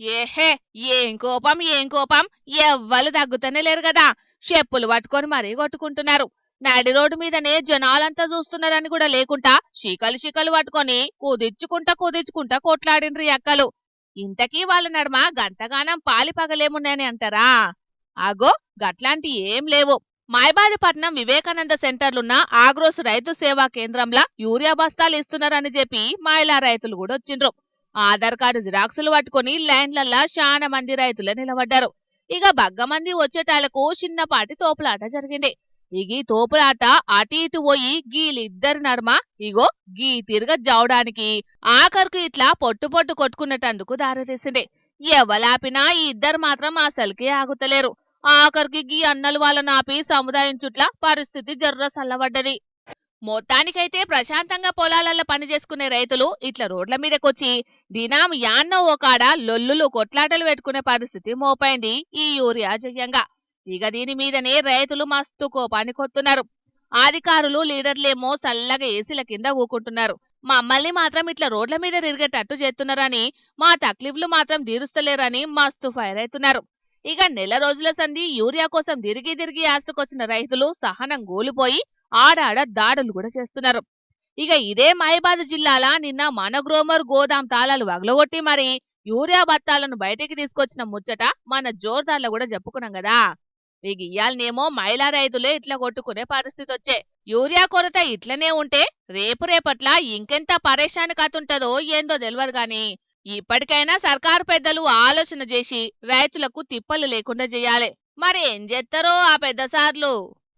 ఏహే, ఏం కోపం ఎవ్వరు తగ్గుతూనే లేరు కదా. చెప్పులు పట్టుకొని మరీ కొట్టుకుంటున్నారు. నడి రోడ్డు మీదనే జనాలంతా చూస్తున్నారని కూడా లేకుండా శికలు పట్టుకొని కుదిర్చుకుంటా కొట్లాడిండ్రి అక్కలు. ఇంతకీ వాళ్ళ నడుమ గంతగానం పాలి పగలేమున్నాయని అంటారా? అగో, గట్లాంటి ఏం లేవు. మైబాదిపట్నం వివేకానంద సెంటర్లున్న ఆగ్రోస్ రైతు సేవా కేంద్రంలా యూరియా బస్తాలు ఇస్తున్నారని చెప్పి మహిళా రైతులు కూడా వచ్చిండ్రు. ఆధార్ కార్డు జిరాక్సులు పట్టుకుని లైన్లల్లా చాలా మంది రైతులే నిలబడ్డారు. ఇక బగ్గమంది వచ్చేటాలకు చిన్నపాటి తోపులాట జరిగింది. ఈ తోపులాట అటు ఇటు పోయి గీలిద్దరి నడుమ ఇగో గీ తిరగ జావడానికి ఆఖరుకు ఇట్లా పొట్టు కొట్టుకున్నటందుకు దారితీసింది. ఎవలాపినా ఈ ఇద్దరు మాత్రం అసలుకే ఆగుతలేరు. ఆఖరికి గీ అన్నలు వాళ్ళని ఆపి సముదాయం చుట్ల పరిస్థితి జర్ర సల్లబడ్డది. మొత్తానికైతే ప్రశాంతంగా పొలాలల్లో పని చేసుకునే రైతులు ఇట్లా రోడ్ల మీదకొచ్చి దినాం యాన్నో ఓకాడ లొల్లులు కొట్లాటలు పెట్టుకునే పరిస్థితి మోపైంది ఈ యూరియా జయంగా. ఇక దీని మీదనే రైతులు మస్తు కోపానికి వస్తున్నారు. అధికారులు లీడర్లేమో చల్లగా ఏసీల కింద ఊకుంటున్నారు. మమ్మల్ని మాత్రం ఇట్లా రోడ్ల మీద తిరిగేటట్టు చేస్తున్నారని, మా తక్లీఫ్లు మాత్రం తీరుస్తలేరని మస్తు ఫైర్ అవుతున్నారు. ఇక నెల రోజుల సంధి యూరియా కోసం తిరిగి ఆశకొచ్చిన రైతులు సహనం గోలిపోయి ఆడాడ దాడులు కూడా చేస్తున్నారు. ఇక ఇదే మహిబాద్ జిల్లాల నిన్న మనగ్రోమర్ గోదాం తాళాలు వగలగొట్టి మరి యూరియా బత్తాలను బయటికి తీసుకొచ్చిన ముచ్చట మన జోర్దార్లో కూడా చెప్పుకున్నాం కదా. ఇక ఇయ్యాలనేమో మహిళా రైతులే ఇట్లా కొట్టుకునే పరిస్థితి వచ్చే. యూరియా కొరత ఇట్లనే ఉంటే రేపట్లా ఇంకెంత పరేషాన్ కాతుంటదో ఏందో తెలియదు గాని ఇప్పటికైనా సర్కారు పెద్దలు ఆలోచన చేసి రైతులకు తిప్పలు లేకుండా చేయాలి. మరి ఏం చేస్తారో ఆ పెద్ద సార్లు.